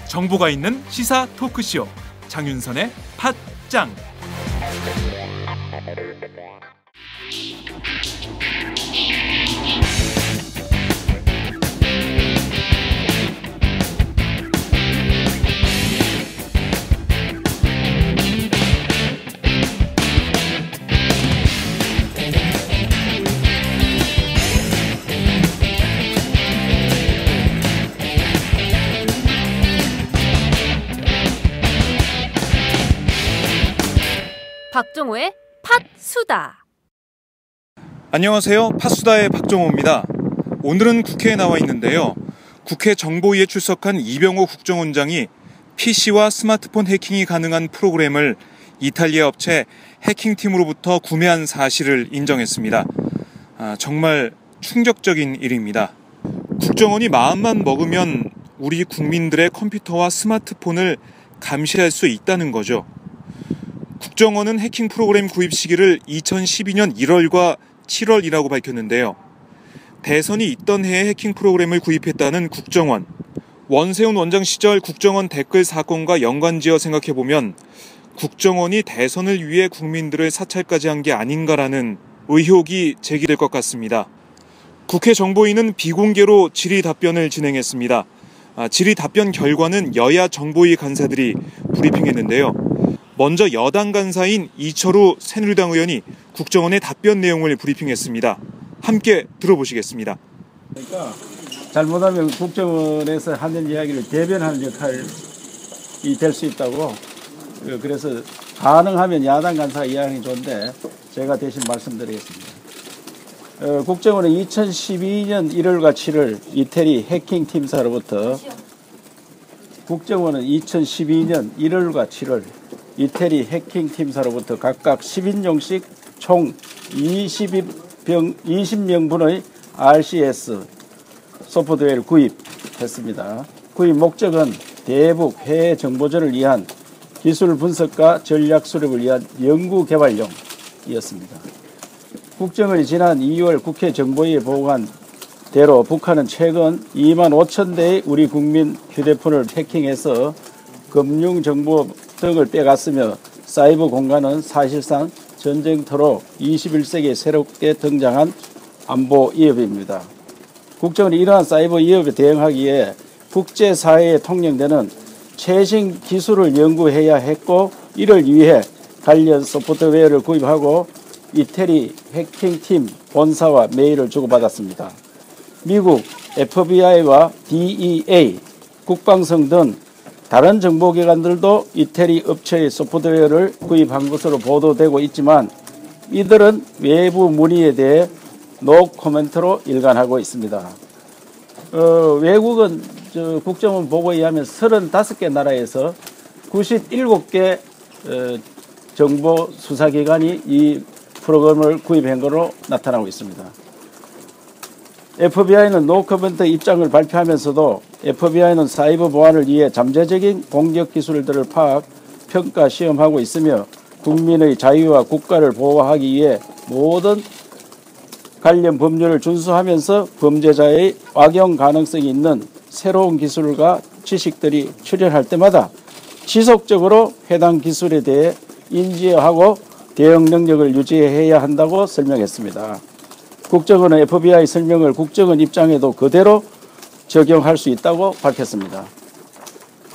정보가 있는 시사 토크쇼 장윤선의 팟짱. 박종호의 팟수다. 안녕하세요. 팟수다의 박종호입니다. 오늘은 국회에 나와 있는데요. 국회 정보위에 출석한 이병호 국정원장이 PC와 스마트폰 해킹이 가능한 프로그램을 이탈리아 업체 해킹팀으로부터 구매한 사실을 인정했습니다. 정말 충격적인 일입니다. 국정원이 마음만 먹으면 우리 국민들의 컴퓨터와 스마트폰을 감시할 수 있다는 거죠. 국정원은 해킹 프로그램 구입 시기를 2012년 1월과 7월이라고 밝혔는데요. 대선이 있던 해에 해킹 프로그램을 구입했다는 국정원. 원세훈 원장 시절 국정원 댓글 사건과 연관지어 생각해보면 국정원이 대선을 위해 국민들을 사찰까지 한 게 아닌가라는 의혹이 제기될 것 같습니다. 국회 정보위는 비공개로 질의 답변을 진행했습니다. 질의 답변 결과는 여야 정보위 간사들이 브리핑했는데요. 먼저 여당 간사인 이철우 새누리당 의원이 국정원의 답변 내용을 브리핑했습니다. 함께 들어보시겠습니다. 그러니까 잘못하면 국정원에서 하는 이야기를 대변하는 역할이 될 수 있다고. 그래서 가능하면 야당 간사가 이야기하는 게 좋은데 제가 대신 말씀드리겠습니다. 국정원은 2012년 1월과 7월 이태리 해킹 팀사로부터 국정원은 2012년 1월과 7월 이태리 해킹 팀사로부터 각각 10인용씩 총 20명분의 RCS 소프트웨어를 구입했습니다. 구입 목적은 대북 해외 정보전을 위한 기술 분석과 전략 수립을 위한 연구 개발용이었습니다. 국정원이 지난 2월 국회 정보위에 보고한 대로 북한은 최근 2만 5천 대의 우리 국민 휴대폰을 해킹해서 금융정보 등을 빼갔으며 사이버 공간은 사실상 전쟁터로 21세기에 새롭게 등장한 안보 위협입니다. 국정원이 이러한 사이버 위협에 대응하기에 국제사회에 통용되는 최신 기술을 연구해야 했고 이를 위해 관련 소프트웨어를 구입하고 이태리 해킹팀 본사와 메일을 주고받았습니다. 미국 FBI와 DEA, 국방성 등 다른 정보기관들도 이태리 업체의 소프트웨어를 구입한 것으로 보도되고 있지만 이들은 외부 문의에 대해 노 코멘트로 일관하고 있습니다. 외국은 국정원 보고에 의하면 35개 나라에서 97개 정보 수사기관이 이 프로그램을 구입한 것으로 나타나고 있습니다. FBI는 노 코멘트 입장을 발표하면서도 FBI는 사이버 보안을 위해 잠재적인 공격 기술들을 파악, 평가, 시험하고 있으며 국민의 자유와 국가를 보호하기 위해 모든 관련 법률을 준수하면서 범죄자의 악용 가능성이 있는 새로운 기술과 지식들이 출현할 때마다 지속적으로 해당 기술에 대해 인지하고 대응 능력을 유지해야 한다고 설명했습니다. 국정원은 FBI 설명을 국정원 입장에도 그대로 적용할 수 있다고 밝혔습니다.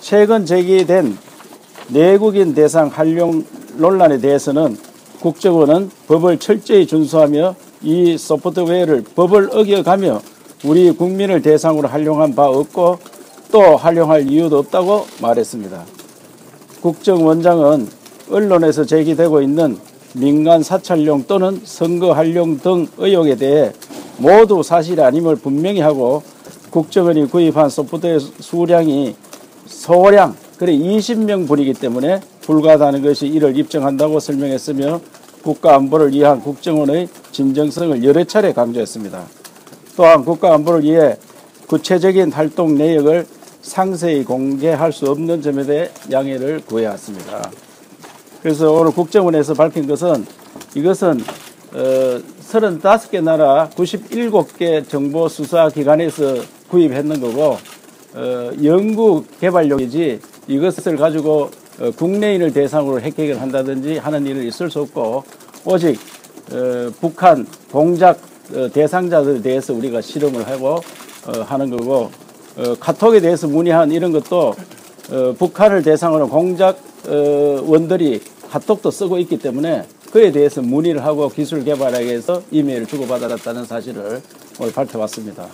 최근 제기된 내국인 대상 활용 논란에 대해서는 국정원은 법을 철저히 준수하며 이 소프트웨어를 법을 어겨가며 우리 국민을 대상으로 활용한 바 없고 또 활용할 이유도 없다고 말했습니다. 국정원장은 언론에서 제기되고 있는 민간 사찰용 또는 선거 활용 등 의혹에 대해 모두 사실이 아님을 분명히 하고 국정원이 구입한 소프트웨어 수량이 소량, 그래 20명분이기 때문에 불가하다는 것이 이를 입증한다고 설명했으며 국가안보를 위한 국정원의 진정성을 여러 차례 강조했습니다. 또한 국가안보를 위해 구체적인 활동 내역을 상세히 공개할 수 없는 점에 대해 양해를 구해왔습니다. 그래서 오늘 국정원에서 밝힌 것은 이것은 35개 나라 97개 정보수사기관에서 구입했는 거고 연구 개발용이지 이것을 가지고 국내인을 대상으로 해킹을 한다든지 하는 일은 있을 수 없고 오직 북한 공작 대상자들에 대해서 우리가 실험을 하고 하는 거고 카톡에 대해서 문의한 이런 것도 북한을 대상으로 공작원들이 카톡도 쓰고 있기 때문에 그에 대해서 문의를 하고 기술 개발하기 위해서 이메일을 주고받았다는 사실을 오늘 밝혀봤습니다.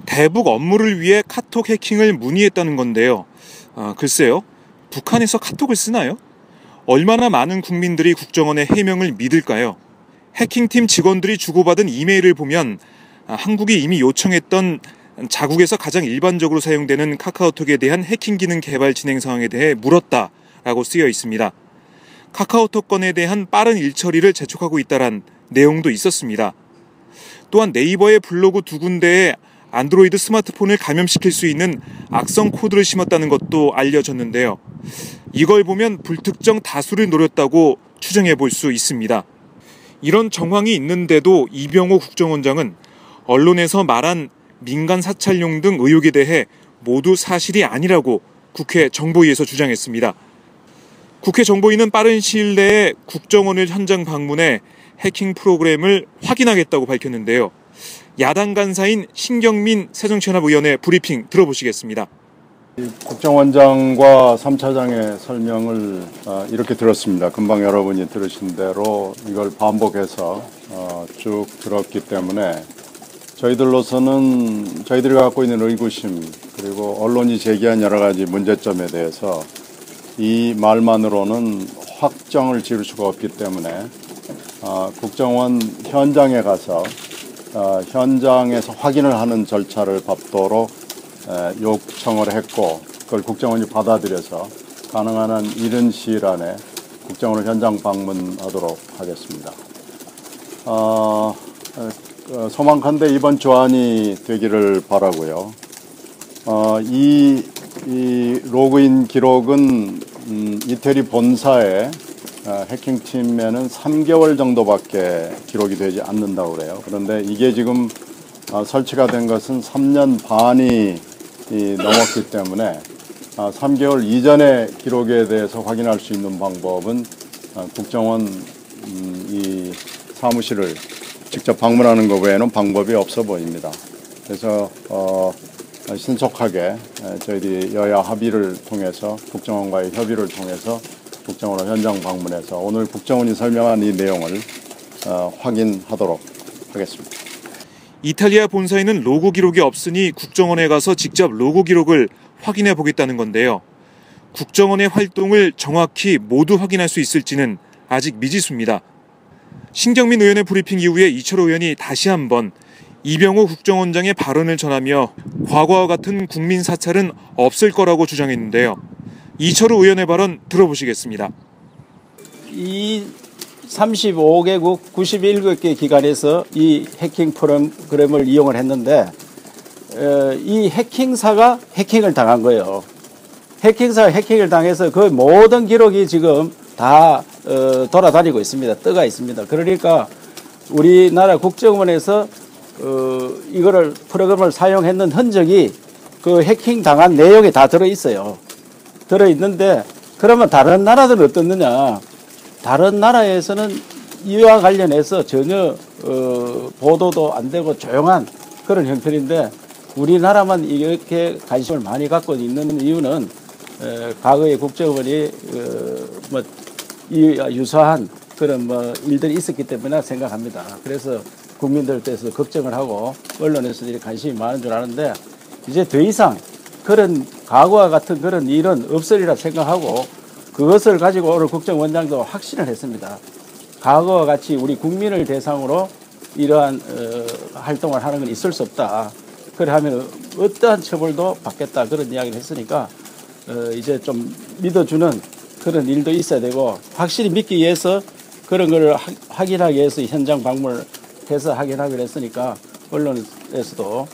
대북 업무를 위해 카톡 해킹을 문의했다는 건데요. 글쎄요. 북한에서 카톡을 쓰나요? 얼마나 많은 국민들이 국정원의 해명을 믿을까요? 해킹팀 직원들이 주고받은 이메일을 보면 한국이 이미 요청했던 자국에서 가장 일반적으로 사용되는 카카오톡에 대한 해킹 기능 개발 진행 상황에 대해 물었다라고 쓰여 있습니다. 카카오톡 건에 대한 빠른 일처리를 재촉하고 있다란 내용도 있었습니다. 또한 네이버의 블로그 2군데에 안드로이드 스마트폰을 감염시킬 수 있는 악성 코드를 심었다는 것도 알려졌는데요. 이걸 보면 불특정 다수를 노렸다고 추정해 볼 수 있습니다. 이런 정황이 있는데도 이병호 국정원장은 언론에서 말한 민간 사찰용 등 의혹에 대해 모두 사실이 아니라고 국회 정보위에서 주장했습니다. 국회 정보위는 빠른 시일 내에 국정원을 현장 방문해 해킹 프로그램을 확인하겠다고 밝혔는데요. 야당 간사인 신경민 새정치연합의원의 브리핑 들어보시겠습니다. 국정원장과 3차장의 설명을 이렇게 들었습니다. 금방 여러분이 들으신 대로 이걸 반복해서 쭉 들었기 때문에 저희들로서는 저희들이 갖고 있는 의구심 그리고 언론이 제기한 여러 가지 문제점에 대해서 이 말만으로는 확정을 지을 수가 없기 때문에 국정원 현장에 가서 현장에서 확인을 하는 절차를 밟도록 요청을 했고 그걸 국정원이 받아들여서 가능한 한 이른 시일 안에 국정원을 현장 방문하도록 하겠습니다. 소망컨대 이번 조안이 되기를 바라고요. 이 로그인 기록은 이태리 본사의 해킹팀에는 3개월 정도밖에 기록이 되지 않는다고 그래요. 그런데 이게 지금 설치가 된 것은 3년 반이 넘었기 때문에 3개월 이전의 기록에 대해서 확인할 수 있는 방법은 국정원 이 사무실을 직접 방문하는 것 외에는 방법이 없어 보입니다. 그래서 신속하게 저희들이 여야 합의를 통해서 국정원과의 협의를 통해서 국정원을 현장 방문해서 오늘 국정원이 설명한 이 내용을 확인하도록 하겠습니다. 이탈리아 본사에는 로고 기록이 없으니 국정원에 가서 직접 로고 기록을 확인해 보겠다는 건데요. 국정원의 활동을 정확히 모두 확인할 수 있을지는 아직 미지수입니다. 신경민 의원의 브리핑 이후에 이철호 의원이 다시 한번 이병호 국정원장의 발언을 전하며 과거와 같은 국민 사찰은 없을 거라고 주장했는데요. 이철호 의원의 발언 들어보시겠습니다. 이 35개국 91개 기관에서 이 해킹 프로그램을 이용을 했는데 이 해킹사가 해킹을 당한 거예요. 해킹사가 해킹을 당해서 그 모든 기록이 지금 다 돌아다니고 있습니다. 떠가 있습니다. 그러니까 우리나라 국정원에서 이거를 프로그램을 사용했는 흔적이 그 해킹 당한 내용에 다 들어있어요. 들어있는데 그러면 다른 나라들은 어떻느냐. 다른 나라에서는 이와 관련해서 전혀 보도도 안 되고 조용한 그런 형편인데 우리나라만 이렇게 관심을 많이 갖고 있는 이유는 과거에 국정원이 유사한 그런 일들이 있었기 때문에 생각합니다. 그래서 국민들께서 걱정을 하고 언론에서도 관심이 많은 줄 아는데 이제 더 이상 그런 과거와 같은 그런 일은 없으리라 생각하고 그것을 가지고 오늘 국정원장도 확신을 했습니다. 과거와 같이 우리 국민을 대상으로 이러한 활동을 하는 건 있을 수 없다. 그래 하면 어떠한 처벌도 받겠다 그런 이야기를 했으니까 이제 좀 믿어주는 그런 일도 있어야 되고 확실히 믿기 위해서 그런 걸 확인하기 위해서 현장 방문을 해서 확인하기로 했으니까 언론에서도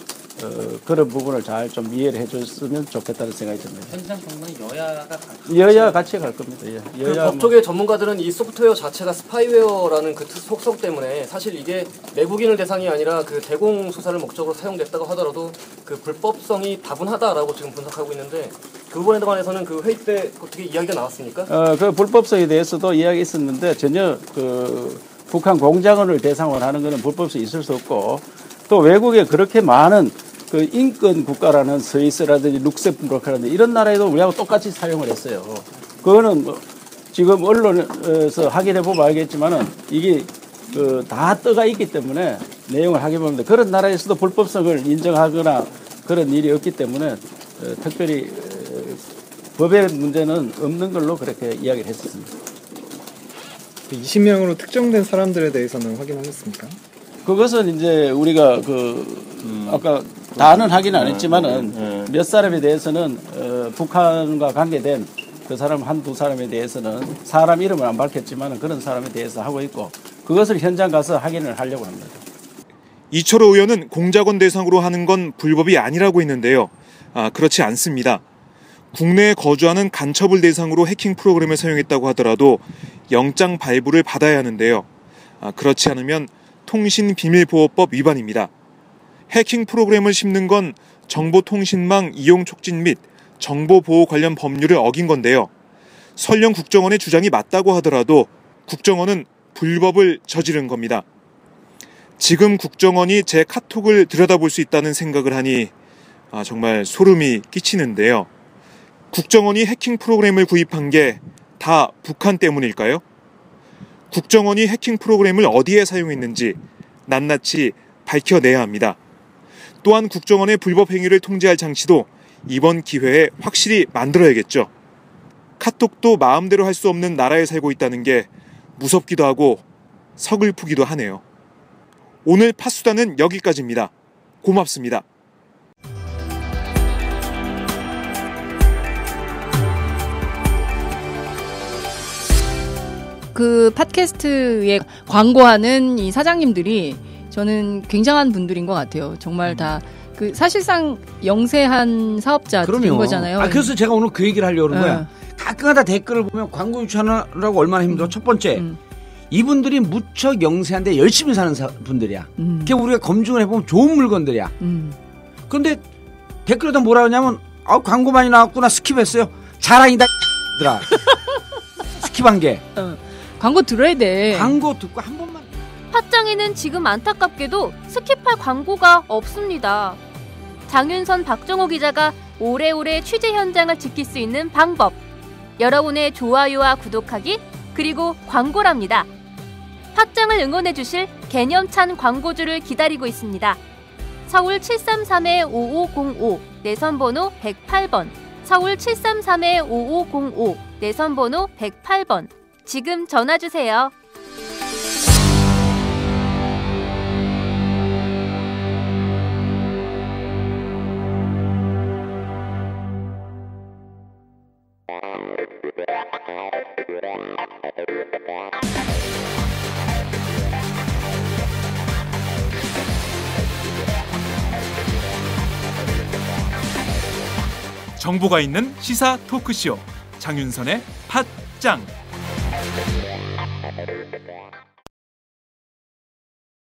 그런 부분을 잘 좀 이해를 해줬으면 좋겠다는 생각이 듭니다. 현장 방문은 여야가 여야 같이 갈 겁니다. 예. 그 여야 법조계 전문가들은 이 소프트웨어 자체가 스파이웨어라는 그 속성 때문에 사실 이게 내국인을 대상이 아니라 그 대공 수사를 목적으로 사용됐다고 하더라도 그 불법성이 다분하다라고 지금 분석하고 있는데 그 부분에 관해서는 그 회의 때 어떻게 이야기가 나왔습니까? 그 불법성에 대해서도 이야기 있었는데 전혀 그 북한 공작원을 대상으로 하는 것은 불법성이 있을 수 없고 또 외국에 그렇게 많은 그 인권 국가라는 스위스라든지 룩셈부르크라든지 이런 나라에도 우리하고 똑같이 사용을 했어요. 그거는 뭐 지금 언론에서 확인해 보면 알겠지만은 이게 그 다 떠가 있기 때문에 내용을 확인해 보는데 그런 나라에서도 불법성을 인정하거나 그런 일이 없기 때문에 특별히 법의 문제는 없는 걸로 그렇게 이야기를 했었습니다. 20명으로 특정된 사람들에 대해서는 확인하셨습니까? 그것은 이제 우리가 아까 다는 확인 안 했지만은 몇 사람에 대해서는 북한과 관계된 그 사람 한두 사람에 대해서는 사람 이름을 안 밝혔지만은 그런 사람에 대해서 하고 있고 그것을 현장 가서 확인을 하려고 합니다. 이철호 의원은 공작원 대상으로 하는 건 불법이 아니라고 했는데요. 그렇지 않습니다. 국내에 거주하는 간첩을 대상으로 해킹 프로그램을 사용했다고 하더라도 영장 발부를 받아야 하는데요. 그렇지 않으면 통신비밀보호법 위반입니다. 해킹 프로그램을 심는 건 정보통신망 이용 촉진 및 정보보호 관련 법률을 어긴 건데요. 설령 국정원의 주장이 맞다고 하더라도 국정원은 불법을 저지른 겁니다. 지금 국정원이 제 카톡을 들여다볼 수 있다는 생각을 하니 정말 소름이 끼치는데요. 국정원이 해킹 프로그램을 구입한 게 다 북한 때문일까요? 국정원이 해킹 프로그램을 어디에 사용했는지 낱낱이 밝혀내야 합니다. 또한 국정원의 불법 행위를 통제할 장치도 이번 기회에 확실히 만들어야겠죠. 카톡도 마음대로 할 수 없는 나라에 살고 있다는 게 무섭기도 하고 서글프기도 하네요. 오늘 팟수다는 여기까지입니다. 고맙습니다. 그 팟캐스트에 광고하는 이 사장님들이 저는 굉장한 분들인 것 같아요. 정말 다 그 사실상 영세한 사업자들인 거잖아요. 그래서 제가 오늘 그 얘기를 하려고 그런 거야. 가끔가다 댓글을 보면 광고 유치하느라고 얼마나 힘들어. 첫 번째, 이분들이 무척 영세한데 열심히 사는 분들이야. 그게 우리가 검증을 해보면 좋은 물건들이야. 그런데 댓글에다 뭐라 하냐면 광고 많이 나왔구나 스킵했어요. 자랑이다 들아. 스킵한 게. 광고 들어야 돼. 광고 듣고 한 번만. 팟짱에는 지금 안타깝게도 스킵할 광고가 없습니다. 장윤선, 박정호 기자가 오래오래 취재 현장을 지킬 수 있는 방법. 여러분의 좋아요와 구독하기 그리고 광고랍니다. 팟짱을 응원해주실 개념찬 광고주를 기다리고 있습니다. 서울 733-5505 내선번호 108번 서울 733-5505 내선번호 108번 지금 전화주세요. 정보가 있는 시사 토크쇼 장윤선의 팟짱.